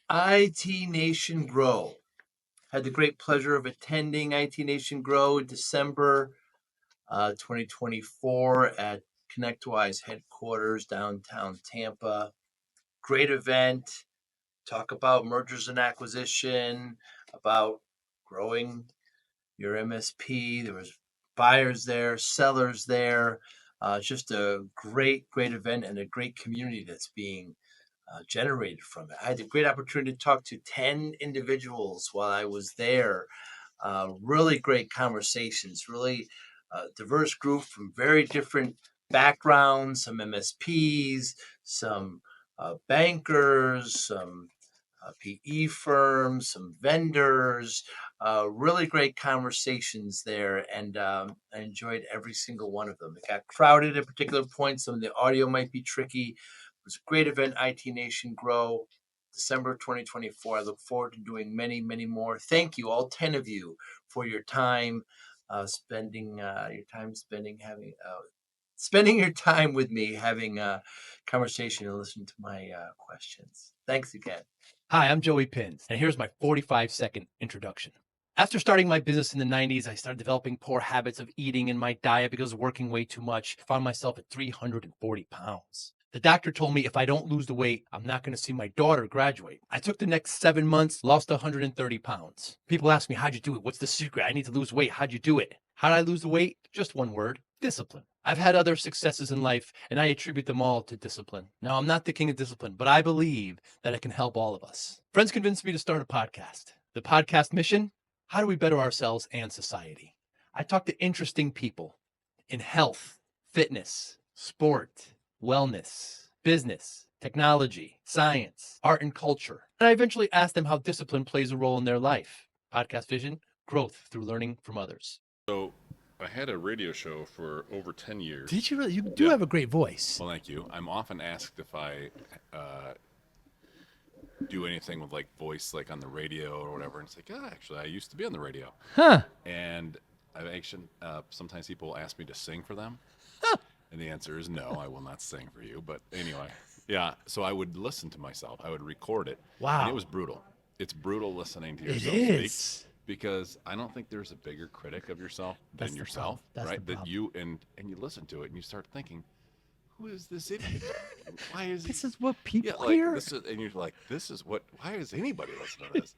IT Nation Grow. Had the great pleasure of attending IT Nation Grow in December 2024 at ConnectWise headquarters downtown Tampa. Great event. Talk about mergers and acquisition, about growing your MSP. There was buyers there, sellers there. Just a great event and a great community that's being generated from it. I had a great opportunity to talk to 10 individuals while I was there. Really great conversations, really diverse group from very different backgrounds, some MSPs, some bankers, some PE firms, some vendors, really great conversations there. And I enjoyed every single one of them. It got crowded at particular points. Some of the audio might be tricky. It was a great event, IT Nation Grow, December 2024. I look forward to doing many, many more. Thank you, all 10 of you, for your time spending your time with me, having a conversation and listening to my questions. Thanks again. Hi, I'm Joey Pinz, and here's my 45-second introduction. After starting my business in the 90s, I started developing poor habits of eating in my diet because of working way too much. I found myself at 340 pounds. The doctor told me if I don't lose the weight, I'm not going to see my daughter graduate. I took the next 7 months, lost 130 pounds. People ask me, how'd you do it? What's the secret? I need to lose weight. How'd you do it? How did I lose the weight? Just one word: discipline. I've had other successes in life, and I attribute them all to discipline. Now, I'm not the king of discipline, but I believe that it can help all of us. Friends convinced me to start a podcast. The podcast mission: how do we better ourselves and society? I talk to interesting people in health, fitness, sport, wellness, business, technology, science, art, and culture. And I eventually ask them how discipline plays a role in their life. Podcast vision: growth through learning from others. So I had a radio show for over 10 years. Did you really? You do have a great voice. Well, thank you. I'm often asked if I do anything with like voice, like on the radio or whatever. And it's like, actually, I used to be on the radio. Huh. And I've actually, sometimes people ask me to sing for them. And the answer is no, I will not sing for you. But anyway, yeah. So I would listen to myself. I would record it. Wow. And it was brutal. It's brutal listening to It yourself is. speak. Because I don't think there's a bigger critic of yourself than yourself, right? That you and you listen to it and you start thinking, who is this idiot? Why is This is what people like, hear. and you're like, why is anybody listening to this?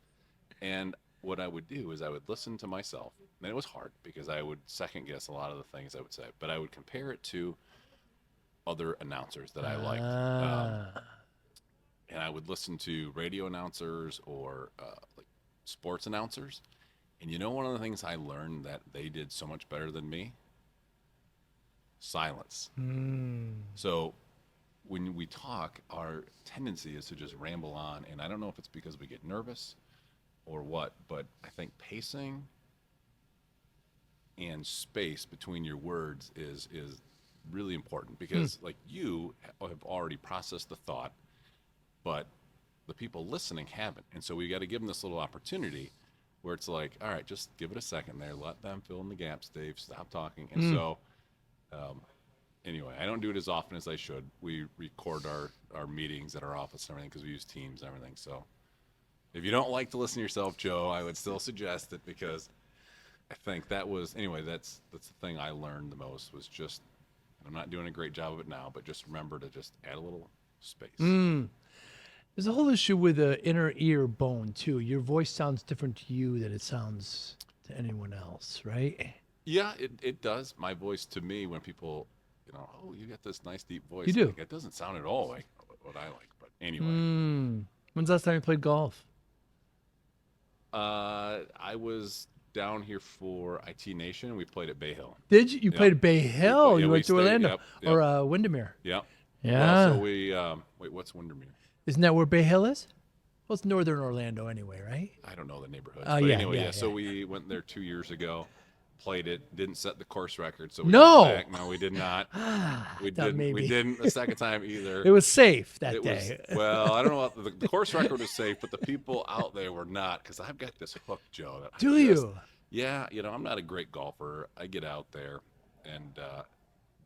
And what I would do is I would listen to myself. And it was hard because I would second guess a lot of the things I would say, but I would compare it to other announcers that I liked. And I would listen to radio announcers or like sports announcers. And you know, one of the things I learned that they did so much better than me? Silence. So when we talk, our tendency is to just ramble on. And I don't know if it's because we get nervous or what, but I think pacing and space between your words is really important because like you have already processed the thought, but the people listening haven't. And so we got to give them this little opportunity where it's like, all right, just give it a second there. Let them fill in the gaps, Dave. Stop talking. And so anyway, I don't do it as often as I should. We record our meetings at our office and everything because we use Teams and everything. So if you don't like to listen to yourself, Joe, I would still suggest it because I think that's the thing I learned the most was just, I'm not doing a great job of it now, but just remember to just add a little space. There's a whole issue with the inner ear bone too. Your voice sounds different to you than it sounds to anyone else, right? Yeah, it does. My voice to me, when people, oh, you got this nice deep voice. You do. Like, it doesn't sound at all like what I like. But anyway. When's the last time you played golf? I was down here for IT Nation. We played at Bay Hill. Did you? You played at Bay Hill. You went to Orlando yep. or Windermere. Yep. Yeah. Well, so we wait. What's Windermere? Isn't that where Bay Hill is? Well, it's northern Orlando anyway, right? I don't know the neighborhoods. Oh, but yeah, anyway, yeah. So we went there 2 years ago, played it, didn't set the course record. So we No. went back. No, we did not. We didn't. maybe. We didn't the second time either. It was safe that day. Well, I don't know. The course record was safe, but the people out there were not, because I've got this hook, Joe. That Do you? Yeah, I'm not a great golfer. I get out there, and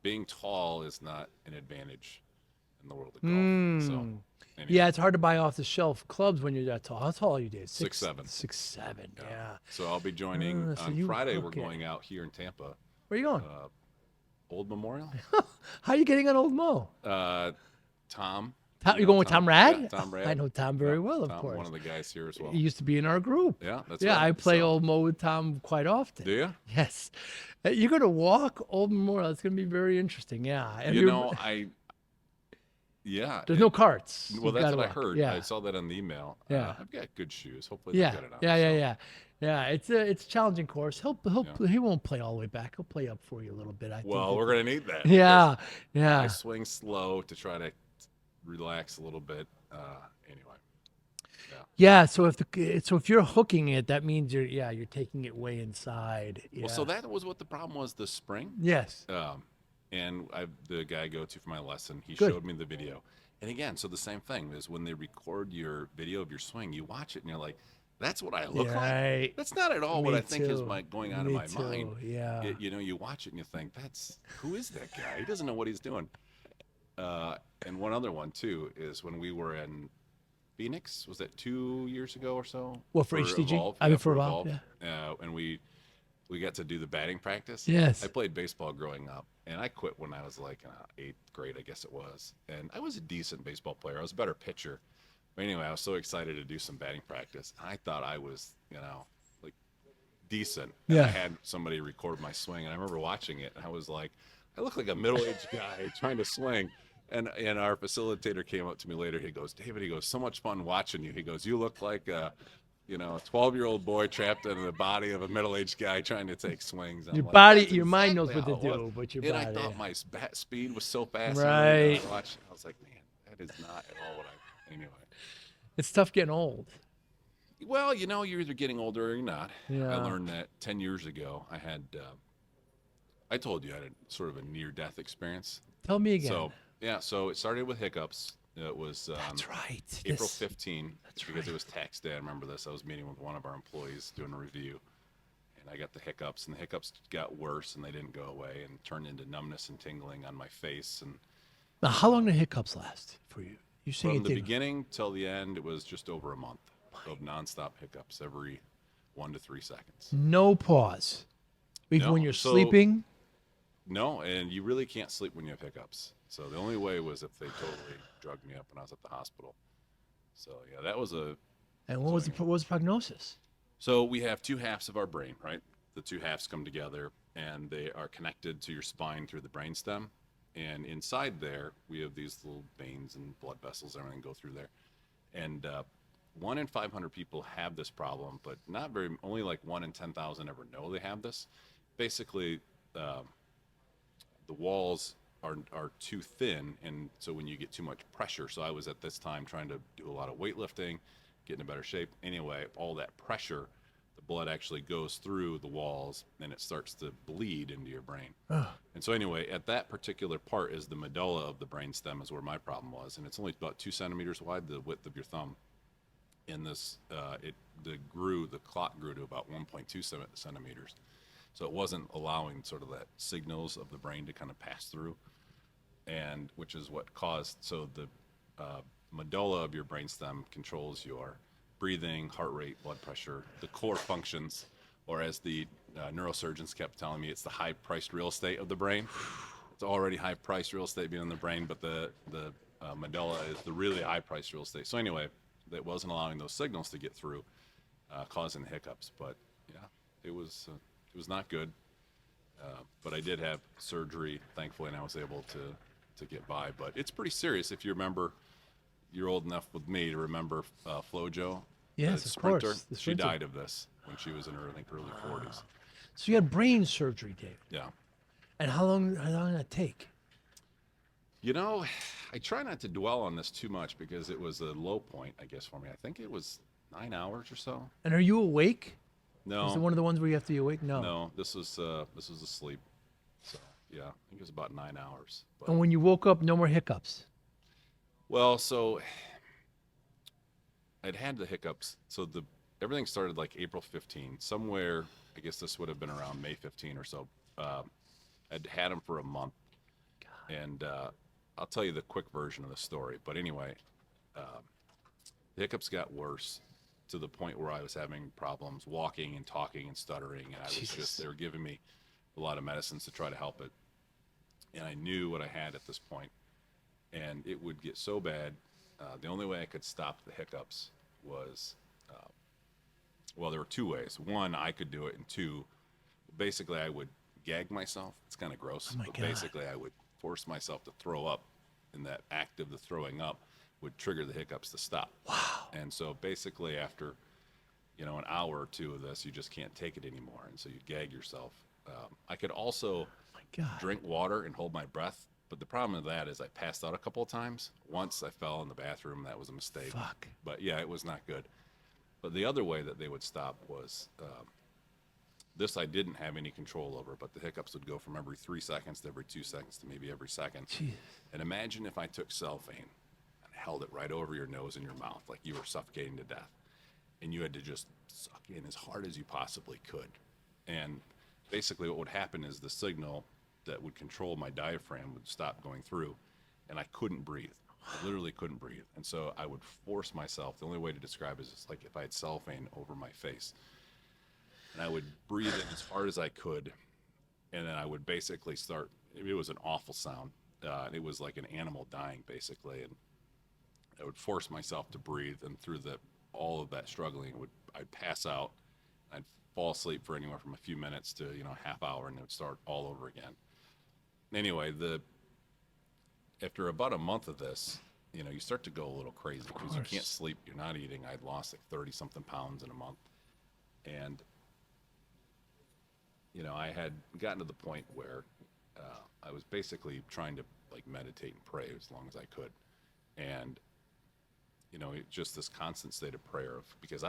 being tall is not an advantage in the world of golf. So Anyway, Yeah, it's hard to buy off the shelf clubs when you're that tall. How tall are you, Dave? 6'7". 6'7". Yeah. So I'll be joining So on you Friday. We're hook it. going out here in Tampa, Where are you going? Old Memorial. How are you getting on Old Mo? Tom. You're know going with Tom Rad? Yeah, Tom Rad. I know Tom very Yeah, well, of Tom, course. one of the guys here as well. He used to be in our group. Yeah, that's Yeah, right. I play So- Old Mo with Tom quite often. Do you? Yes. You're going to walk Old Memorial. It's going to be very interesting. Yeah. Have You know, yeah. There's no carts. Well, You've that's gotta what I walk. heard. Yeah. I saw that on the email. Yeah. I've got good shoes. Hopefully Yeah. they'll get it out. Yeah. So, Yeah. It's a challenging course. He won't play all the way back. He'll play up for you a little bit. I think. Well, we're going to need that. Yeah. because I Yeah. swing slow to try to relax a little bit. Anyway. Yeah. So if you're hooking it, that means you're taking it way inside. Yeah. Well, so that was what the problem was this spring. Yes. And the guy I go to for my lesson, he Good. showed me the video. And again, so the same thing is when they record your video of your swing, you watch it and you're like, that's what I look like. Right. That's not at all what Me I think is too. going on in Me my too. mind. Yeah. You watch it and you think, who is that guy? He doesn't know what he's doing. And one other one too is when we were in Phoenix, was that 2 years ago or so? What, for HTG? Evolve? I mean, Yeah, for Evolve, and we got to do the batting practice. Yes. I played baseball growing up, and I quit when I was like in 8th grade, I guess it was. And I was a decent baseball player. I was a better pitcher. But anyway, I was so excited to do some batting practice. I thought I was, like decent. And Yeah. I had somebody record my swing, and I remember watching it, and I was like, I look like a middle-aged guy trying to swing. And our facilitator came up to me later. He goes, David, so much fun watching you. He goes, you look like a 12-year-old boy trapped in the body of a middle-aged guy trying to take swings. I'm Your like, body, "That's your mind knows exactly what to how it was." do, but your And body. I thought my bat speed was so fast. Right. I watched, I was like, man, that is not at all what I. Anyway. It's tough getting old. Well, you're either getting older or you're not. Yeah. I learned that 10 years ago. I had, I told you I had a sort of a near-death experience. Tell me again. So it started with hiccups. It was That's right. April This- 15 because right. it was tax day. I remember this. I was meeting with one of our employees doing a review, and I got the hiccups, and the hiccups got worse, and they didn't go away, and turned into numbness and tingling on my face. And Now, how long did hiccups last for you? You saying from it the did beginning till the end, it was just over a month of nonstop hiccups every 1 to 3 seconds. no pause. Even No, when you're so- sleeping. No, and you really can't sleep when you have hiccups. So the only way was if they totally drugged me up when I was at the hospital. So yeah, that was a. And what was the prognosis? So we have two halves of our brain, right? The two halves come together, and they are connected to your spine through the brainstem. And inside there, we have these little veins and blood vessels, everything go through there. And 1 in 500 people have this problem, but only like 1 in 10,000 ever know they have this. Basically, the walls are too thin, and so when you get too much pressure, so I was at this time trying to do a lot of weightlifting, get in a better shape. Anyway, all that pressure, the blood actually goes through the walls, and it starts to bleed into your brain. And so anyway, at that particular part is the medulla of the brainstem is where my problem was, and it's only about 2 centimeters wide, the width of your thumb. In this, the clot grew to about 1.2 centimeters. So it wasn't allowing sort of that signals of the brain to kind of pass through, and which is what caused, so the medulla of your brainstem controls your breathing, heart rate, blood pressure, the core functions, or as the neurosurgeons kept telling me, it's the high-priced real estate of the brain. It's already high-priced real estate being in the brain, but the medulla is the really high-priced real estate. So anyway, that wasn't allowing those signals to get through, causing the hiccups. But yeah, it was not good. But I did have surgery, thankfully, and I was able to get by. But it's pretty serious. If you remember, you're old enough with me to remember FloJo, Yes, the of course, sprinter. the She sprinter. died of this when she was in her, I think, early 40s. So you had brain surgery, Dave. Yeah. And how long did that take? I try not to dwell on this too much because it was a low point, I guess, for me. I think it was 9 hours or so. And are you awake? No. Is it one of the ones where you have to be awake? No. No, this was asleep. So yeah, I think it was about 9 hours. But, And when you woke up, no more hiccups. well, so I'd had the hiccups. So everything started like April 15. Somewhere, I guess this would have been around May 15 or so. I'd had them for a month, and I'll tell you the quick version of the story. But anyway, the hiccups got worse to the point where I was having problems walking and talking and stuttering, and I was just, they were giving me a lot of medicines to try to help it. And I knew what I had at this point, and it would get so bad. The only way I could stop the hiccups was, well, there were two ways. One, I could do it, and two, basically I would gag myself. It's kind of gross, Oh my but God. basically I would force myself to throw up, and that act of the throwing up would trigger the hiccups to stop. Wow. And so basically after, you know, an hour or two of this, you just can't take it anymore, and so you gag yourself. I could also My God. drink water and hold my breath, but the problem with that is I passed out a couple of times. Once I fell in the bathroom. That was a mistake. Fuck. But yeah, it was not good. But the other way that they would stop was, this I didn't have any control over, but the hiccups would go from every 3 seconds to every 2 seconds to maybe every second. Jeez. And imagine if I took cellophane and held it right over your nose and your mouth like you were suffocating to death, and you had to just suck in as hard as you possibly could. And basically what would happen is the signal that would control my diaphragm would stop going through, and I couldn't breathe. I literally couldn't breathe. And so I would force myself. The only way to describe it is like if I had cellophane over my face. And I would breathe in as hard as I could, and then I would basically start, it was an awful sound. It was like an animal dying, basically. And I would force myself to breathe, and through all of that struggling, I'd pass out. I'd fall asleep for anywhere from a few minutes to, you know, a half hour, and it would start all over again. Anyway, after about a month of this, you know, you start to go a little crazy because you can't sleep, you're not eating. I'd lost like 30 something pounds in a month. And, you know, I had gotten to the point where I was basically trying to like meditate and pray as long as I could. And, you know, just this constant state of prayer because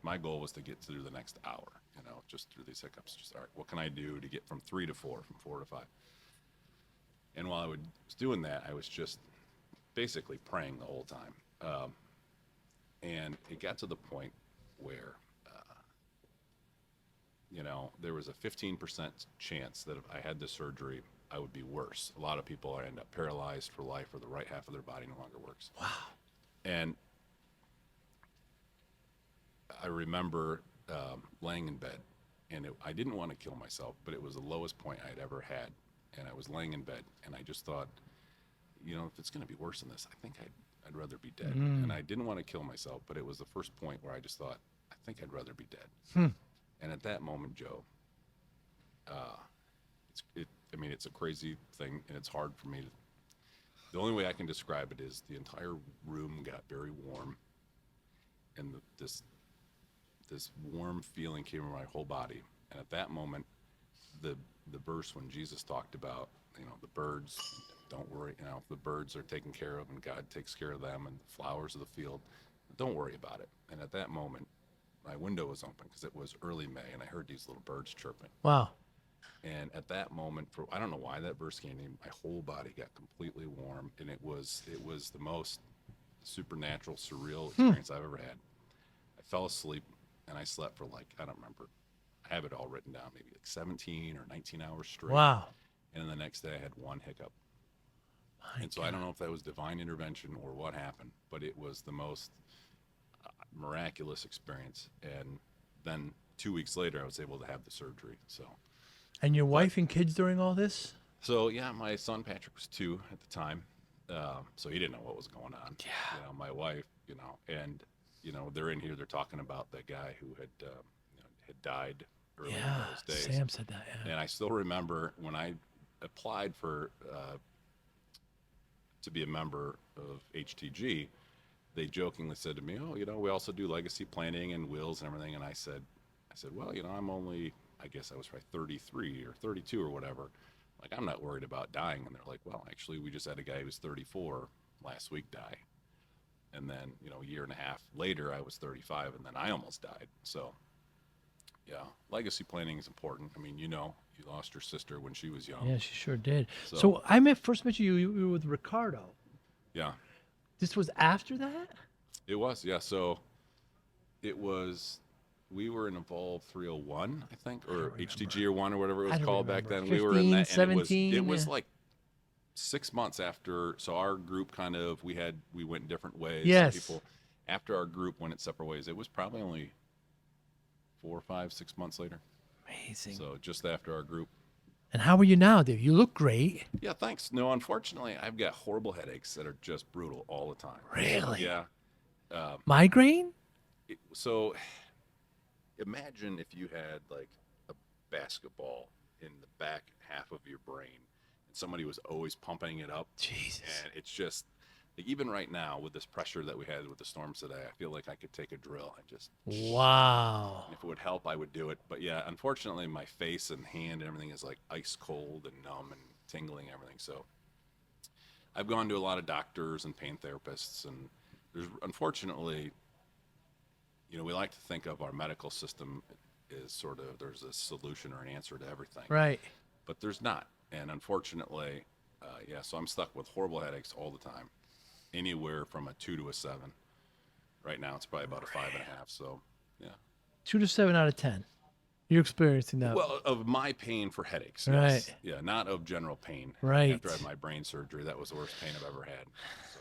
my goal was to get through the next hour, you know, just through these hiccups. Just, all right, what can I do to get from 3 to 4, from 4 to 5? And while I was doing that, I was just basically praying the whole time. And it got to the point where, you know, there was a 15% chance that if I had the surgery, I would be worse. A lot of people end up paralyzed for life, or the right half of their body no longer works. Wow. And I remember laying in bed, and I didn't want to kill myself, but it was the lowest point I'd ever had. And I was laying in bed, and I just thought, you know, if it's going to be worse than this, I think I'd rather be dead. And I didn't want to kill myself, but it was the first point where I just thought, I think I'd rather be dead. And at that moment, Joe, it's a crazy thing, and it's hard for me to. The only way I can describe it is the entire room got very warm, and this warm feeling came over my whole body. And at that moment, the verse when Jesus talked about, you know, the birds, don't worry, you know, the birds are taken care of, and God takes care of them, and the flowers of the field, don't worry about it. And at that moment, my window was open because it was early May, and I heard these little birds chirping. Wow. And at that moment, I don't know why that verse came to me, my whole body got completely warm, and it was the most supernatural, surreal experience I've ever had. I fell asleep, and I slept for like, I don't remember, I have it all written down, maybe like 17 or 19 hours straight. Wow. And then the next day I had one hiccup. My And so I don't know if that was divine intervention or what happened, but it was the most miraculous experience. And then 2 weeks later, I was able to have the surgery. And your wife and kids during all this? So yeah, my son Patrick was 2 at the time, so he didn't know what was going on. Yeah. You know, my wife, you know, and you know, they're in here. They're talking about that guy who had died early in those days. Sam said that. Yeah. And I still remember when I applied for to be a member of HTG, they jokingly said to me, "Oh, you know, we also do legacy planning and wills and everything." And I said, "Well, you know, I'm only, I guess I was probably 33 or 32 or whatever. Like, I'm not worried about dying." And they're like, "Well, actually, we just had a guy who was 34 last week die." And then, you know, a year and a half later, I was 35, and then I almost died. So, yeah, legacy planning is important. I mean, you know, you lost your sister when she was young. Yeah, she sure did. So- So I first met you, you were with Ricardo. Yeah, This was after that? it was. Yeah, so it was. We were in Evolve 301, I think, or HTG or 1 or whatever it I was don't called back remember. then. We were in that, and 17, it was yeah. like 6 months after, so our group we went different ways. Yes. Some people, after our group went its separate ways, it was probably only 4, 5, 6 months later. Amazing. So just after our group. And how are you now, Dave? You look great. Yeah, thanks. No, unfortunately, I've got horrible headaches that are just brutal all the time. Really? Yeah. Migraine? So imagine if you had like a basketball in the back half of your brain and somebody was always pumping it up. Jesus. And it's just, like, even right now with this pressure that we had with the storms today, I feel like I could take a drill and just, Wow. if it would help, I would do it. But yeah, unfortunately, my face and hand and everything is like ice cold and numb and tingling and everything. So I've gone to a lot of doctors and pain therapists, and there's, unfortunately, we like to think of our medical system as sort of, there's a solution or an answer to everything. Right. But there's not. And unfortunately, so I'm stuck with horrible headaches all the time, anywhere from a 2 to a 7. Right now, it's probably about a 5.5. So, yeah. 2 to 7 out of 10. You're experiencing that. Well, of my pain for headaches. Right. Yes. Yeah, not of general pain. Right. After I had my brain surgery, that was the worst pain I've ever had. So,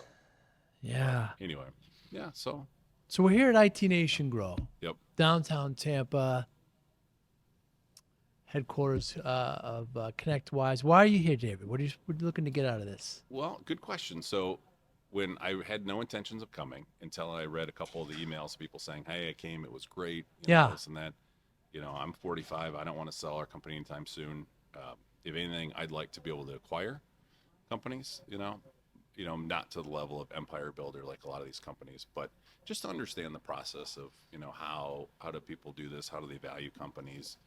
Yeah. anyway, yeah, so, So we're here at IT Nation Grow, yep. downtown Tampa, headquarters of ConnectWise. Why are you here, David? What are you looking to get out of this? Well, good question. So when I had no intentions of coming until I read a couple of the emails, people saying, hey, I came, it was great, Yeah. this and that. I'm 45. I don't want to sell our company anytime soon. If anything, I'd like to be able to acquire companies, not to the level of empire builder like a lot of these companies, but just to understand the process of, how do people do this? How do they value companies?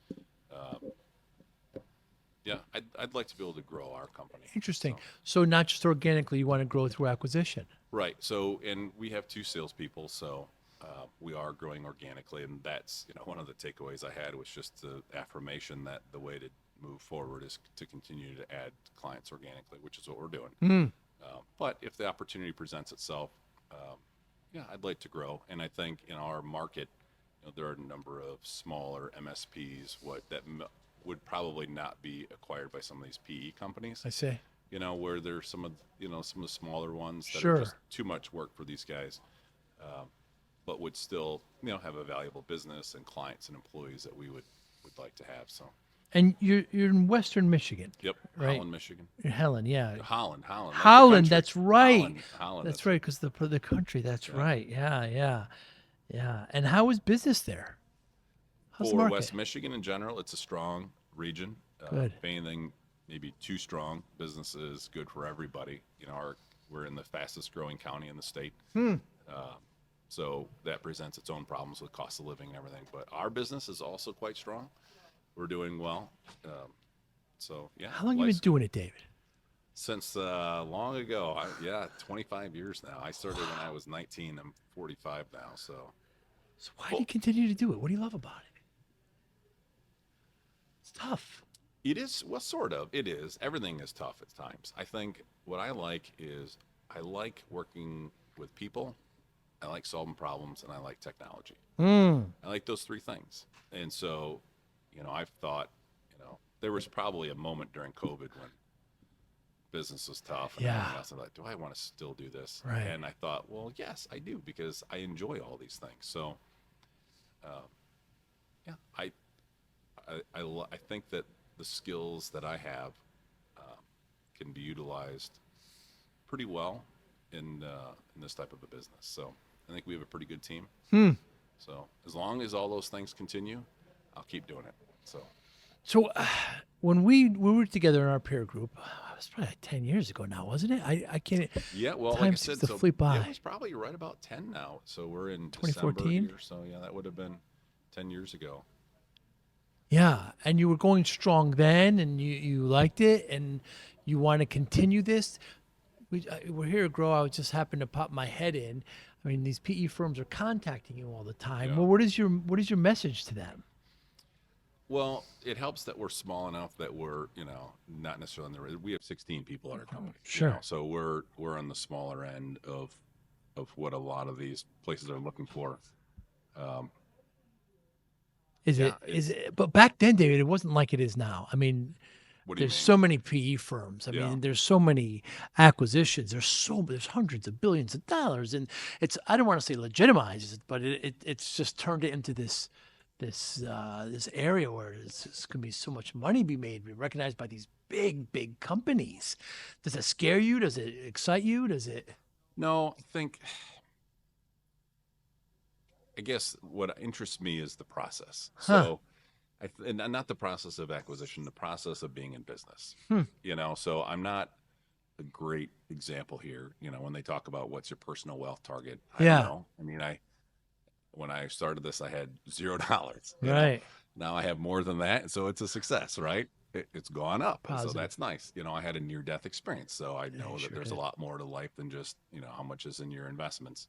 Yeah, I'd like to be able to grow our company. Interesting. So not just organically, you want to grow through acquisition. Right. So, and we have 2 salespeople, so we are growing organically, and that's, one of the takeaways I had was just the affirmation that the way to move forward is to continue to add clients organically, which is what we're doing. But if the opportunity presents itself, I'd like to grow. And I think in our market, there are a number of smaller MSPs that would probably not be acquired by some of these PE companies. I see. Where there's some of the smaller ones that Sure. are just too much work for these guys, but would still, have a valuable business and clients and employees that we would like to have. So. And you're in Western Michigan. Yep. Right. Holland, Michigan. Helen, yeah. Holland. Like the Holland, country. that's right. Holland. That's right, because the country. That's Yeah. right. Yeah. And how is business there? How's the For market? West Michigan in general, it's a strong region. Good. If anything, maybe too strong. Business is good for everybody. We're in the fastest growing county in the state. So that presents its own problems with cost of living and everything. But our business is also quite strong. We're doing well. So, yeah. How long have you been doing it, David? Since long ago. 25 years now. I started when I was 19. I'm 45 now. So Why do you continue to do it? What do you love about it? It's tough. it is, well, sort of. It is. Everything is tough at times. I think what I like is I like working with people. I like solving problems, and I like technology. I like those 3 things. And so, I've thought, there was probably a moment during COVID when business was tough and everything else. I thought, do I want to still do this? Right. And I thought, well, yes, I do, because I enjoy all these things. So, I think that the skills that I have can be utilized pretty well in this type of a business. So I think we have a pretty good team. So as long as all those things continue, I'll keep doing it. So when we were together in our peer group, it was probably like 10 years ago now, wasn't it? I can't. yeah, well, Time like I seems said, to fleet by. it was probably right about 10 now. So we're in 2014? December here, so yeah, that would have been 10 years ago. Yeah, and you were going strong then, and you liked it, and you want to continue this. We're here at Grow. I just happened to pop my head in. I mean, these PE firms are contacting you all the time. Yeah. Well, what is your message to them? Well, it helps that we're small enough that we're, not necessarily in the, we have 16 people at our company. Sure. So we're on the smaller end of what a lot of these places are looking for. Is Yeah, it? But back then, David, it wasn't like it is now. I mean, What do you There's mean? so many PE firms. I Yeah. mean, there's so many acquisitions. There's hundreds of billions of dollars, and I don't want to say legitimizes it, but it's just turned it into this area where it's going to be so much money be made, be recognized by these big companies. Does it scare you? Does it excite you? Does it? No, I guess what interests me is the process. Huh. So, and not the process of acquisition, the process of being in business. So I'm not a great example here. When they talk about what's your personal wealth target, I Yeah. don't know. I mean, when I started this, I had $0. Right. Now I have more than that, so it's a success, right? It's gone up, Positive. so that's nice. I had a near-death experience, so I know that sure there's did. a lot more to life than just how much is in your investments.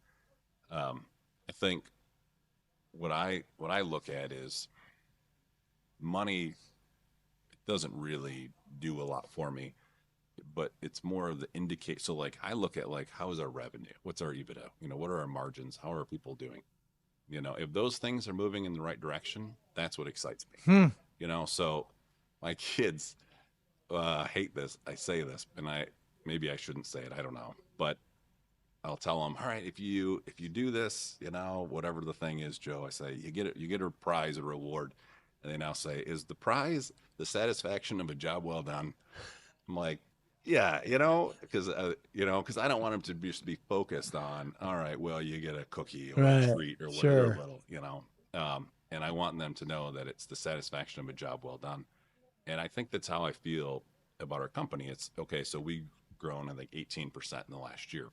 I think what I look at is money doesn't really do a lot for me, but it's more of the indicate. So like I look at like how is our revenue, what's our EBITDA, what are our margins, how are people doing? If those things are moving in the right direction, that's what excites me. So my kids hate this. I say this, and maybe I shouldn't say it. I don't know, but I'll tell them, all right, if you do this, whatever the thing is, Joe, I say you get a prize, a reward, and they now say, is the prize the satisfaction of a job well done? I'm like, yeah, because I don't want them to just be focused on, all right, well, you get a cookie or Right. a treat or whatever Sure. little, and I want them to know that it's the satisfaction of a job well done. And I think that's how I feel about our company. It's okay. So we've grown, I think, 18% in the last year.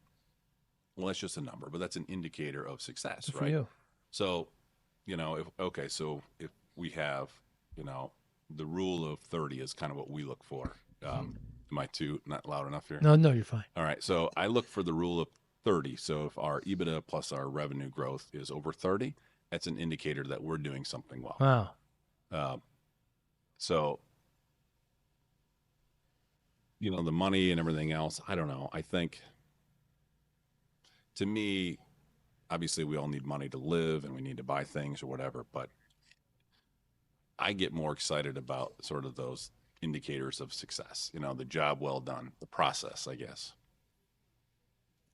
Well, that's just a number, but that's an indicator of success, Good for right? you. So, if we have, the rule of 30 is kind of what we look for. Am I not loud enough here? No, you're fine. All right. So I look for the rule of 30. So if our EBITDA plus our revenue growth is over 30, that's an indicator that we're doing something well. Wow. So, the money and everything else, I don't know. I think to me, obviously we all need money to live and we need to buy things or whatever, but I get more excited about sort of those indicators of success, the job well done, the process, I guess.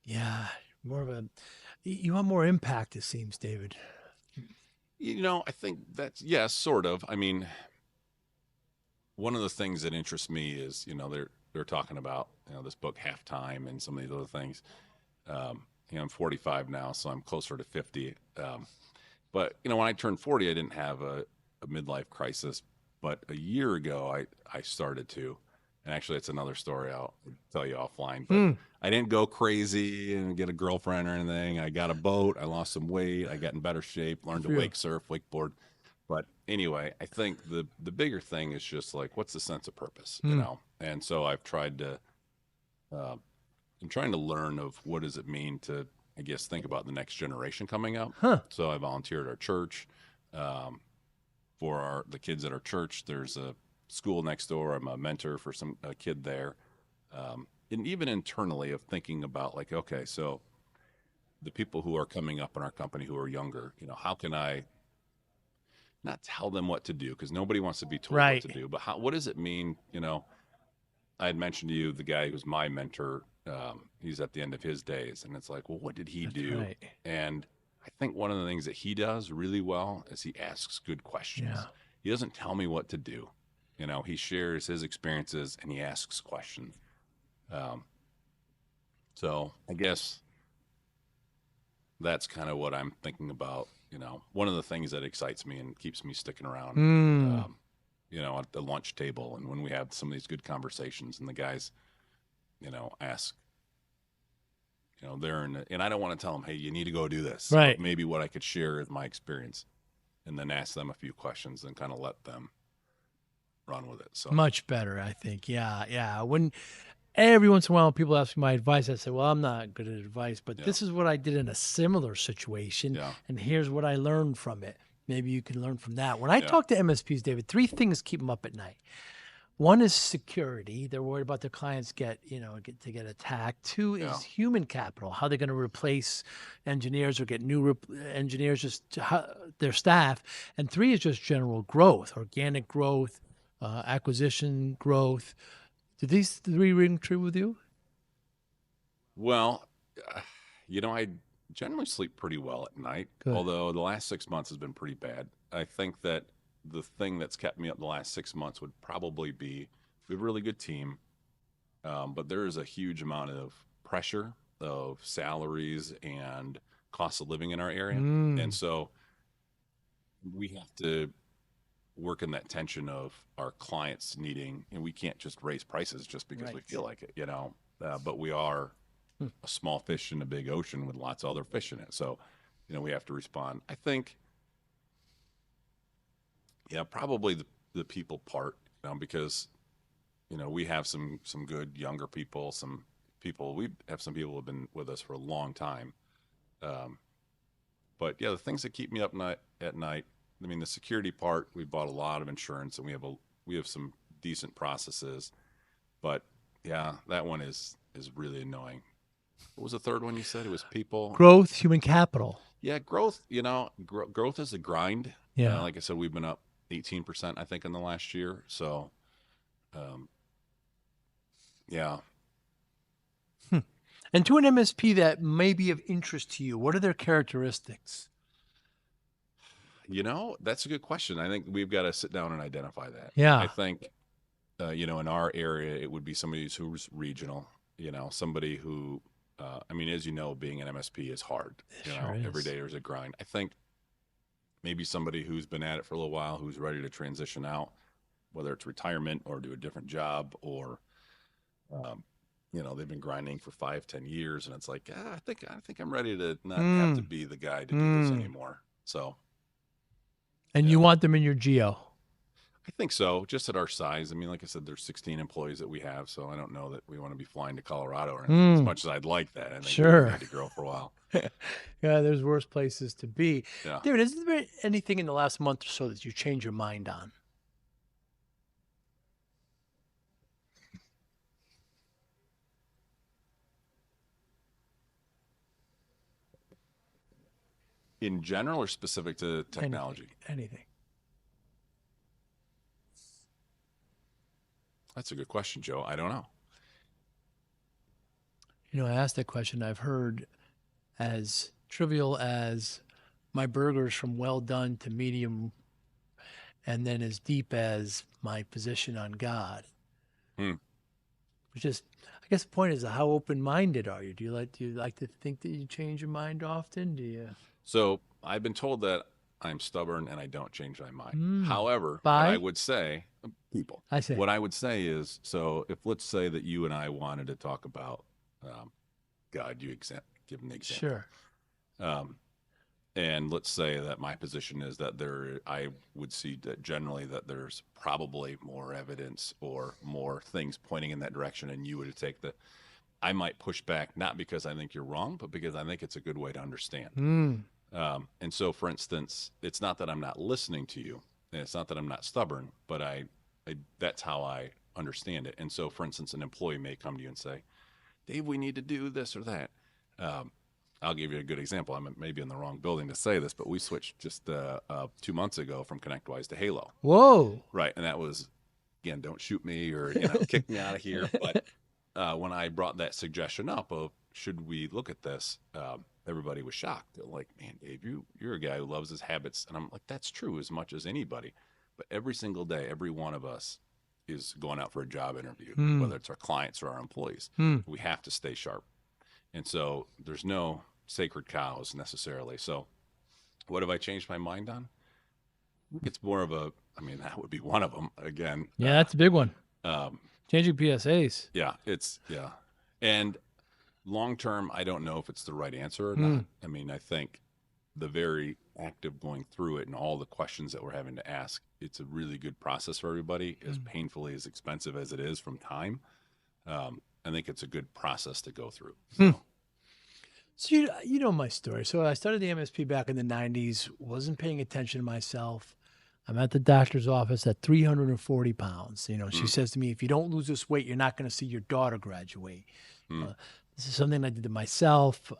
Yeah. You want more impact, it seems, David. I think that's, yes, sort of. I mean, one of the things that interests me is, they're talking about, this book Halftime and some of these other things. I'm 45 now, so I'm closer to 50. But, when I turned 40, I didn't have a midlife crisis. But a year ago, I started to. And actually, it's another story I'll tell you offline. But I didn't go crazy and get a girlfriend or anything. I got a boat. I lost some weight. I got in better shape, learned to wake surf, wakeboard. But anyway, I think the bigger thing is just like, what's the sense of purpose, And so I've tried to, I'm trying to learn of what does it mean to, I guess, think about the next generation coming up. So I volunteered at our church. For the kids at our church, there's a school next door. I'm a mentor for a kid there. And even internally of thinking about like, okay, so the people who are coming up in our company who are younger, how can I not tell them what to do? Because nobody wants to be told what to do. But what does it mean? I had mentioned to you the guy who's my mentor. He's at the end of his days. And it's like, well, what did he do? Right. And I think one of the things that he does really well is he asks good questions. Yeah. He doesn't tell me what to do. He shares his experiences and he asks questions. So I guess that's kind of what I'm thinking about. One of the things that excites me and keeps me sticking around, at the lunch table and when we have some of these good conversations and the guys, ask, and I don't want to tell them, hey, you need to go do this. Right. But maybe what I could share is my experience and then ask them a few questions and kind of let them run with it. So Much better, I think. Yeah. When every once in a while people ask me my advice, I say, well, I'm not good at advice, but this is what I did in a similar situation. Yeah. And here's what I learned from it. Maybe you can learn from that. When I talk to MSPs, David, 3 things keep them up at night. One is security. They're worried about their clients get attacked. 2 is human capital. How they're going to replace engineers or get new engineers, their staff. And 3 is just general growth, organic growth, acquisition, growth. Did these three ring true with you? Well, I generally sleep pretty well at night, Good. although the last 6 months has been pretty bad. I think that the thing that's kept me up the last 6 months would probably be we have a really good team, but there is a huge amount of pressure of salaries and cost of living in our area. And so we have to work in that tension of our clients needing, and we can't just raise prices just because we feel like it, but we are a small fish in a big ocean with lots of other fish in it. So, we have to respond. I think, probably the people part, because, we have some good younger people, we have some people who have been with us for a long time. But the things that keep me up at night, the security part, we bought a lot of insurance and we have some decent processes, but that one is really annoying. What was the third one you said? It was people. Growth, human capital. Yeah, growth, growth is a grind. Yeah. Like I said, we've been up 18%, I think, in the last year. So, yeah. And to an MSP that may be of interest to you, what are their characteristics? That's a good question. I think we've got to sit down and identify that. Yeah. I think, in our area, it would be somebody who's regional, somebody who, as being an MSP is hard. Every day there's a grind. I think maybe somebody who's been at it for a little while, who's ready to transition out, whether it's retirement or do a different job or, they've been grinding for 5-10 years and it's like, I think I'm ready to not have to be the guy to do this anymore. So. And you want them in your geo? I think so, just at our size. Like I said, there's 16 employees that we have, so I don't know that we want to be flying to Colorado or anything as much as I'd like that. I think we need to grow for a while. Yeah, there's worse places to be. Yeah. David, is there anything in the last month or so that you changed your mind on? In general or specific to technology? Anything. That's a good question, Joe. I don't know. I asked that question. I've heard as trivial as my burgers from well done to medium, and then as deep as my position on God. Which is, I guess the point is, how open-minded are you? Do you like to think that you change your mind often? Do you? So I've been told that I'm stubborn and I don't change my mind. However, what I would say, what I would say is, so if let's say that you and I wanted to talk about God, give an example. Sure. And let's say that my position is that I would see that generally that there's probably more evidence or more things pointing in that direction, and you would take I might push back, not because I think you're wrong, but because I think it's a good way to understand. And so, for instance, it's not that I'm not listening to you, and it's not that I'm not stubborn, but that's how I understand it. And so, for instance, an employee may come to you and say, Dave, we need to do this or that. I'll give you a good example. I'm maybe in the wrong building to say this, but we switched just 2 months ago from ConnectWise to Halo. Whoa. Right. And that was, again, don't shoot me or kick me out of here. But when I brought that suggestion up of should we look at this, everybody was shocked. They're like, man, Dave, you're a guy who loves his habits. And I'm like, that's true as much as anybody. But every single day, every one of us is going out for a job interview, whether it's our clients or our employees. We have to stay sharp. And so there's no sacred cows necessarily. So what have I changed my mind on? It's more of that would be one of them again. Yeah, that's a big one. Changing PSAs. Yeah, and long term, I don't know if it's the right answer or not. I think the very act of going through it and all the questions that we're having to ask, it's a really good process for everybody, as painfully as expensive as it is from time. I think it's a good process to go through. So you know my story. So I started the MSP back in the 90s, wasn't paying attention to myself. I'm at the doctor's office at 340 pounds. She says to me, if you don't lose this weight, you're not going to see your daughter graduate. This is something I did to myself.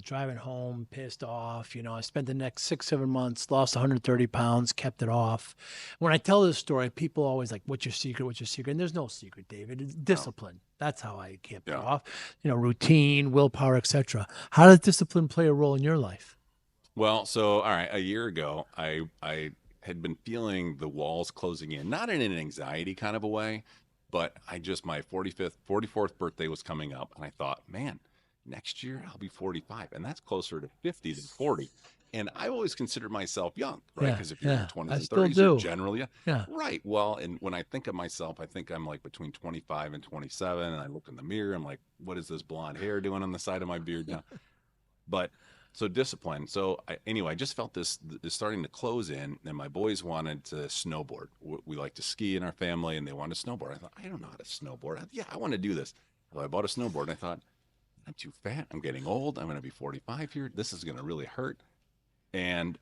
Driving home, pissed off. I spent the next 6, 7 months, lost 130 pounds, kept it off. When I tell this story, people always like, what's your secret? What's your secret? And there's no secret, David. It's discipline. That's how I kept it off. Routine, willpower, etc. How does discipline play a role in your life? Well, so all right, a year ago, I had been feeling the walls closing in, not in an anxiety kind of a way, but my 44th birthday was coming up, and I thought, man, next year I'll be 45, and that's closer to 50 than 40. And I always considered myself young, right? Because if you're in your 20s and 30s, you're generally right. Well, and when I think of myself, I think I'm like between 25 and 27, and I look in the mirror, I'm like, what is this blonde hair doing on the side of my beard now? But so discipline. So I just felt this starting to close in, and my boys wanted to snowboard. We like to ski in our family, and they wanted to snowboard. I thought, I don't know how to snowboard. I want to do this. So I bought a snowboard, and I thought, I'm too fat. I'm getting old. I'm going to be 45 here. This is going to really hurt. And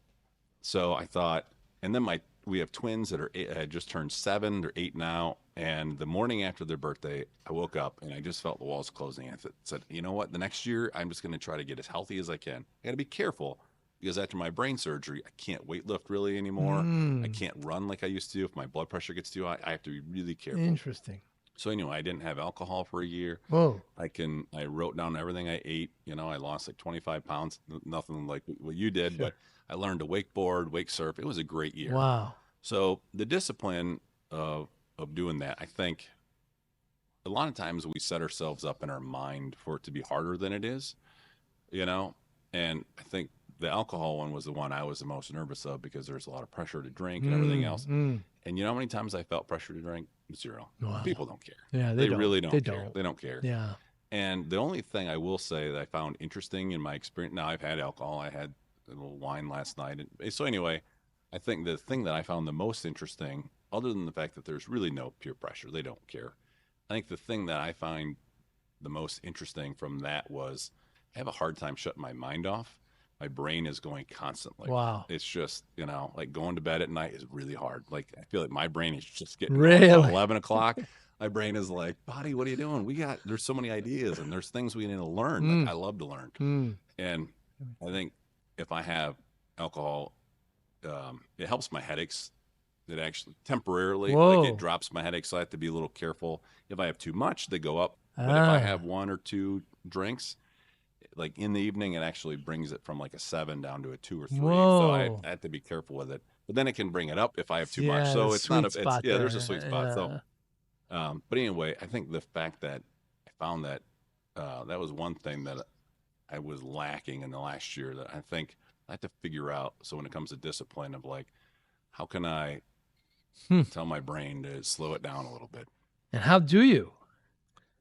so I thought, and then we have twins that had just turned 7. They're 8 now. And the morning after their birthday, I woke up and I just felt the walls closing. I said, you know what? The next year, I'm just going to try to get as healthy as I can. I got to be careful because after my brain surgery, I can't weightlift really anymore. I can't run like I used to. If my blood pressure gets too high, I have to be really careful. Interesting. So anyway, I didn't have alcohol for a year. Whoa. I wrote down everything I ate. I lost like 25 pounds, nothing like what you did, but I learned to wakeboard, wake surf. It was a great year. Wow. So the discipline of doing that, I think a lot of times we set ourselves up in our mind for it to be harder than it is, and I think the alcohol one was the one I was the most nervous of because there's a lot of pressure to drink and everything else. And you know how many times I felt pressure to drink? 0. Wow. People don't care. Yeah, they really don't care. Don't. They don't care. Yeah. And the only thing I will say that I found interesting in my experience, now I've had alcohol, I had a little wine last night. So anyway, I think the thing that I found the most interesting, other than the fact that there's really no peer pressure, they don't care. I think the thing that I find the most interesting from that was I have a hard time shutting my mind off. My brain is going constantly. Wow. It's just, like going to bed at night is really hard. Like I feel like my brain is just getting really? 11 o'clock. My brain is like, buddy, what are you doing? There's so many ideas and there's things we need to learn. Like, I love to learn. And I think if I have alcohol, it helps my headaches. It actually temporarily, like it drops my headaches. So I have to be a little careful. If I have too much, they go up. But if I have 1 or 2 drinks, like in the evening, it actually brings it from like a 7 down to a 2 or 3. Whoa. So I have to be careful with it. But then it can bring it up if I have too much. So it's not there's a sweet spot. So, but anyway, I think the fact that I found that that was one thing that I was lacking in the last year that I think I have to figure out. So when it comes to discipline of like, how can I tell my brain to slow it down a little bit? And how do you?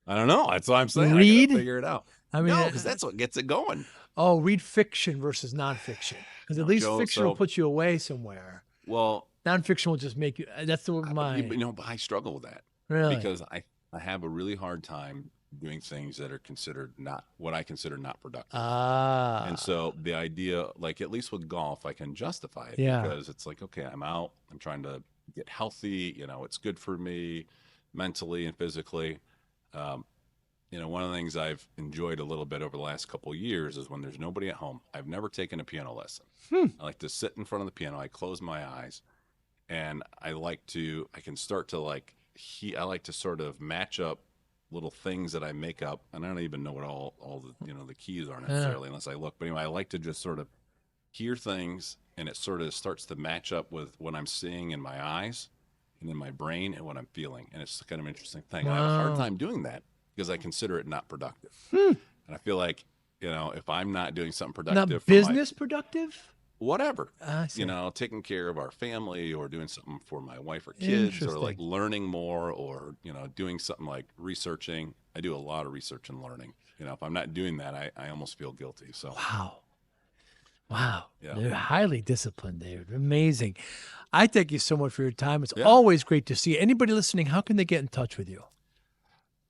I don't know. That's what I'm saying. Read? I gotta figure it out. I mean, no, because that's what gets it going. Oh, read fiction versus nonfiction. Because at least fiction will put you away somewhere. Well, nonfiction will just make you. That's the mind. But I struggle with that. Really? Because I have a really hard time doing things that are considered not what I consider not productive. And so the idea, like at least with golf, I can justify it because it's like, okay, I'm out. I'm trying to get healthy. It's good for me mentally and physically. One of the things I've enjoyed a little bit over the last couple of years is when there's nobody at home. I've never taken a piano lesson. I like to sit in front of the piano. I close my eyes, and I can start to I like to sort of match up little things that I make up, and I don't even know what all the the keys are necessarily unless I look. But anyway, I like to just sort of hear things, and it sort of starts to match up with what I'm seeing in my eyes and in my brain and what I'm feeling, and it's kind of an interesting thing. Wow. I have a hard time doing that because I consider it not productive, and I feel like if I'm not doing something productive, not business productive. Whatever, taking care of our family or doing something for my wife or kids or like learning more or, doing something like researching. I do a lot of research and learning. If I'm not doing that, I almost feel guilty. So, wow. Yeah. They're highly disciplined, David. Amazing. I thank you so much for your time. It's always great to see you. Anybody listening, how can they get in touch with you?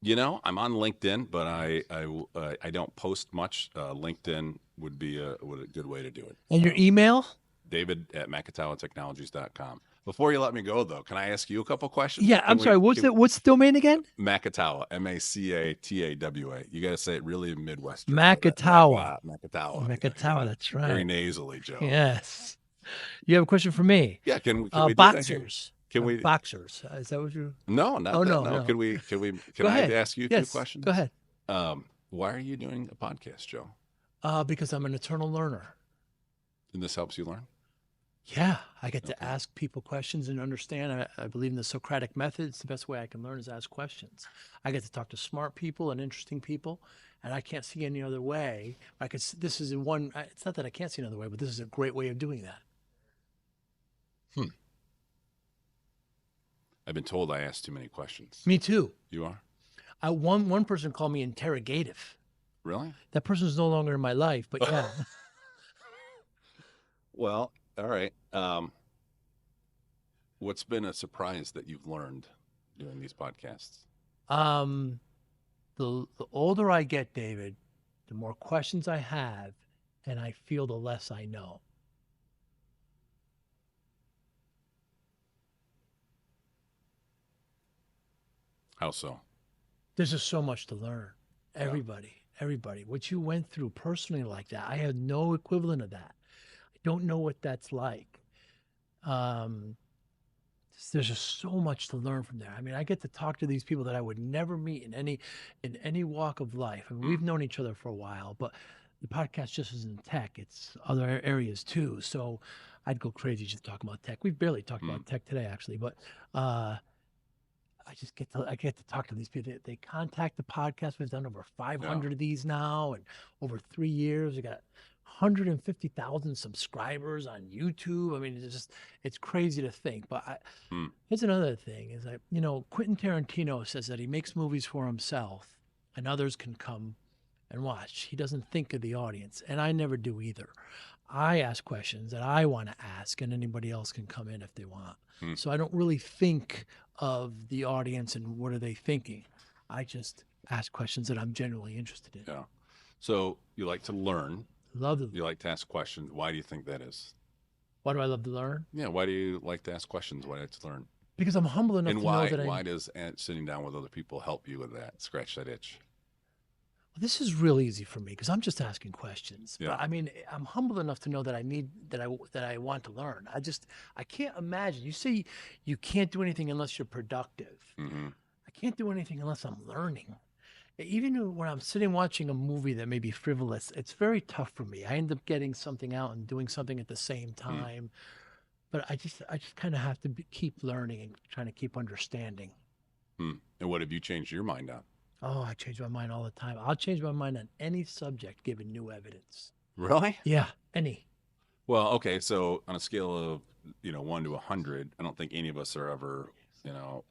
I'm on LinkedIn, but I don't post much. LinkedIn would be a good way to do it. And your email? David@macatawatechnologies.com. Before you let me go, though, can I ask you a couple questions? Yeah, I'm sorry. What's the domain again? Macatawa, Macatawa. You got to say it really Midwestern. Macatawa. Macatawa. Macatawa, that's right. Very nasally, Joe. Yes. You have a question for me? Yeah, can we do that here? Boxers. Can we? Boxers. Is that what you? No, not Oh, that. no. Can Go I ahead. ask you Yes, two questions? Go ahead. Why are you doing a podcast, Joe? Because I'm an eternal learner. And this helps you learn? Yeah, I get to ask people questions and understand. I believe in the Socratic method. It's the best way I can learn is ask questions. I get to talk to smart people and interesting people, and I can't see any other way. This is one. It's not that I can't see another way, but this is a great way of doing that. I've been told I ask too many questions. Me too. You are? One person called me interrogative. Really? That person's no longer in my life, but yeah. Well, all right. What's been a surprise that you've learned doing these podcasts? The older I get, David, the more questions I have, and I feel the less I know. How so? There's just so much to learn. Everybody. What you went through personally like that, I have no equivalent of that. I don't know what that's like. There's just so much to learn from there. I mean, I get to talk to these people that I would never meet in any walk of life. I mean, we've known each other for a while, but the podcast just isn't tech. It's other areas too. So I'd go crazy just talking about tech. We've barely talked about tech today, actually, but I get to talk to these people. They contact the podcast. We've done over 500 of these now, and over 3 years, we got 150,000 subscribers on YouTube. I mean, it's crazy to think. But here's another thing: is that Quentin Tarantino says that he makes movies for himself, and others can come and watch. He doesn't think of the audience, and I never do either. I ask questions that I want to ask, and anybody else can come in if they want. So I don't really think of the audience and what are they thinking. I just ask questions that I'm genuinely interested in. Yeah. So you like to learn. Love to. You like to ask questions. Why do you think that is? Why do I love to learn? Yeah. Why do you like to ask questions? Why do you like to learn? Because I'm humble enough And to why? know that Why does sitting down with other people help you with that? Scratch that itch. This is real easy for me because I'm just asking questions. Yeah. But I mean, I'm humble enough to know that I want to learn. I can't imagine. You say you can't do anything unless you're productive. Mm-hmm. I can't do anything unless I'm learning. Even when I'm sitting watching a movie that may be frivolous, it's very tough for me. I end up getting something out and doing something at the same time. But I just kind of have to keep learning and trying to keep understanding. And what have you changed your mind on? Oh, I change my mind all the time. I'll change my mind on any subject given new evidence. Really? Yeah, any. Well, okay. So on a scale of 1 to 100, I don't think any of us are ever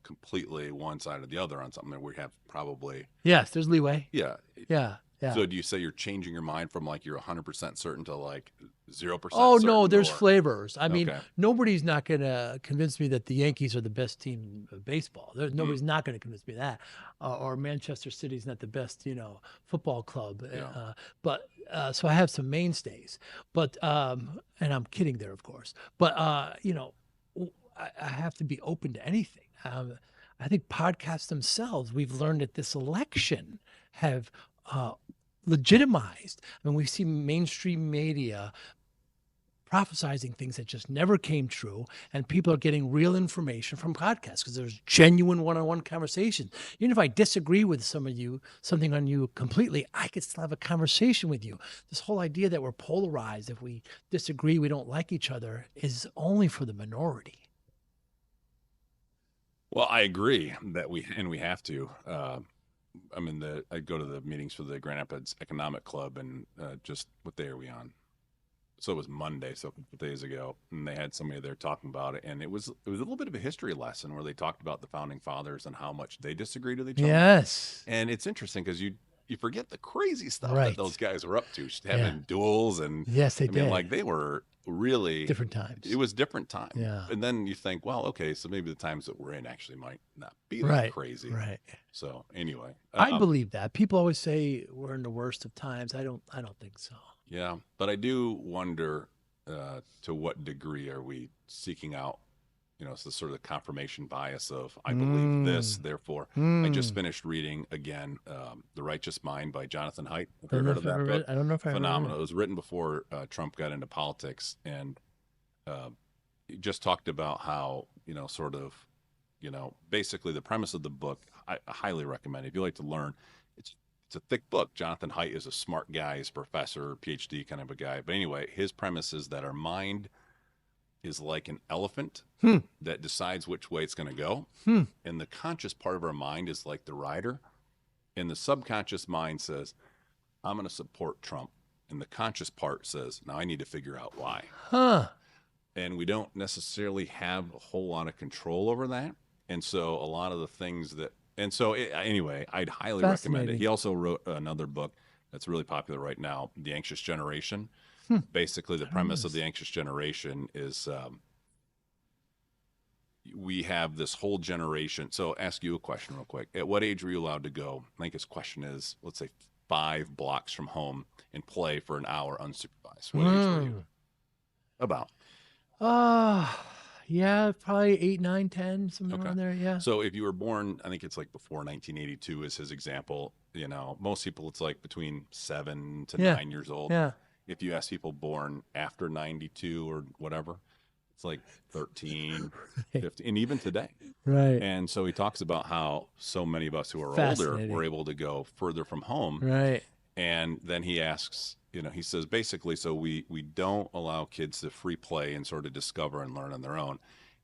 completely one side or the other on something that we have probably. Yes, there's leeway. Yeah. Yeah. So do you say you're changing your mind from like you're 100% certain to like 0%? Oh, no, certain, there's or- flavors. I mean, Okay. nobody's not going to convince me that the Yankees are the best team of baseball. Nobody's not going to convince me that. Or Manchester City's not the best, football club. Yeah. So I have some mainstays. But, and I'm kidding there, of course. But, I have to be open to anything. I think podcasts themselves, we've learned that this election have legitimized. I mean, we see mainstream media prophesizing things that just never came true, and people are getting real information from podcasts because there's genuine one-on-one conversation. Even if I disagree with something on you completely, I could still have a conversation with you. This whole idea that we're polarized, if we disagree, we don't like each other, is only for the minority. Well, I agree that we have to. I go to the meetings for the Grand Rapids Economic Club, and just what day are we on? So it was Monday, so a couple days ago, and they had somebody there talking about it, and it was a little bit of a history lesson where they talked about the founding fathers and how much they disagreed with each other. Yes. And it's interesting because you forget the crazy stuff Right. that those guys were up to, having duels and Yes, they did. like they were really Different times. It was different time. Yeah. And then you think, well, okay, so maybe the times that we're in actually might not be that Right. crazy. Right. So anyway, I believe that. People always say we're in the worst of times. I don't think so. yeah, but I do wonder to what degree are we seeking out, it's the sort of confirmation bias of I believe this, therefore. I just finished reading again The Righteous Mind by Jonathan Haidt. Have you heard of that book? I don't know if I ever read Phenomenal. It was written before Trump got into politics, and he just talked about how, basically the premise of the book, I highly recommend it. If you like to learn, it's a thick book. Jonathan Haidt is a smart guy. He's a professor, PhD kind of a guy. But anyway, his premise is that our mind is like an elephant that decides which way it's going to go. And the conscious part of our mind is like the rider. And the subconscious mind says, I'm going to support Trump. And the conscious part says, now I need to figure out why. And we don't necessarily have a whole lot of control over that. And so a lot of the things that, anyway, I'd highly recommend it. He also wrote another book that's really popular right now, The Anxious Generation. Basically, the premise of The Anxious Generation is we have this whole generation. So ask you a question real quick. At what age were you allowed to go? I think his question is, let's say 5 blocks from home and play for an hour unsupervised. What age were you? About? Yeah, probably 8, 9, 10, somewhere around there. Yeah. So if you were born, I think it's like before 1982 is his example. Most people it's like between 7 to 9 years old. Yeah. If you ask people born after 92 or whatever, it's like 13, 15, and even today. Right. And so he talks about how so many of us who are older were able to go further from home. Right. And then he asks, he says basically, so we don't allow kids to free play and sort of discover and learn on their own.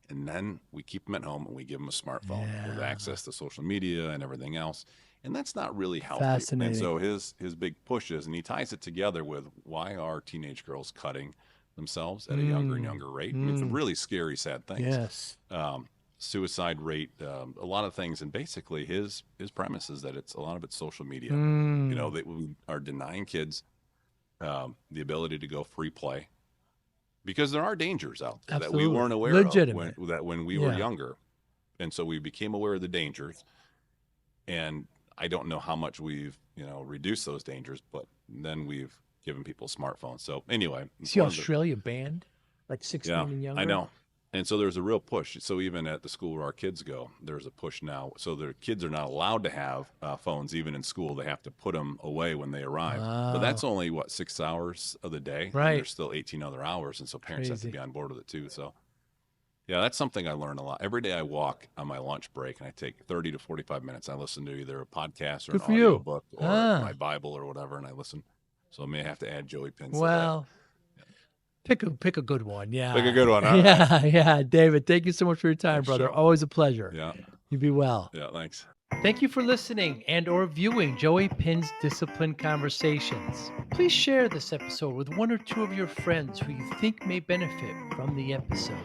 And then we keep them at home and we give them a smartphone with access to social media and everything else. And that's not really healthy. Fascinating. And so his big push is, and he ties it together with why are teenage girls cutting themselves at a younger and younger rate? I mean, it's a really scary, sad thing. Yes. Suicide rate, a lot of things. And basically his premise is that a lot of it's social media. That we are denying kids the ability to go free play because there are dangers out there that we weren't aware of when we were younger. And so we became aware of the dangers. And I don't know how much we've, reduced those dangers, but then we've given people smartphones. So anyway. See Australia banned like 16 and younger? I know. And so there's a real push. So even at the school where our kids go, there's a push now. So their kids are not allowed to have phones even in school. They have to put them away when they arrive. But that's only, 6 hours of the day? Right. And there's still 18 other hours. And so parents have to be on board with it too. So yeah, that's something I learn a lot. Every day I walk on my lunch break and I take 30 to 45 minutes. I listen to either a podcast or an audio book or my Bible or whatever, and I listen. So I may have to add Joey Pinz. Well, pick a good one. Yeah. Pick a good one. All yeah. right. Yeah. David, thank you so much for your time, brother. Sure. Always a pleasure. Yeah. You be well. Yeah, thanks. Thank you for listening and or viewing Joey Pinz Discipline Conversations. Please share this episode with 1 or 2 of your friends who you think may benefit from the episode.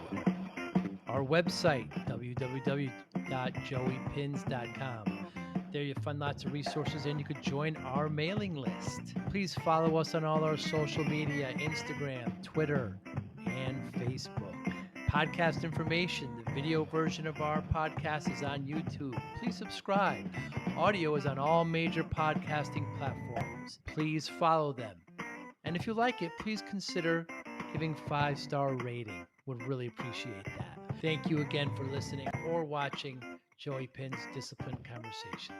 Our website, www.joeypinz.com. There you'll find lots of resources and you could join our mailing list. Please follow us on all our social media, Instagram, Twitter, and Facebook. Podcast information, the video version of our podcast is on YouTube. Please subscribe. Audio is on all major podcasting platforms. Please follow them. And if you like it, please consider giving 5-star rating. Would really appreciate that. Thank you again for listening or watching Joey Pinz Discipline Conversations.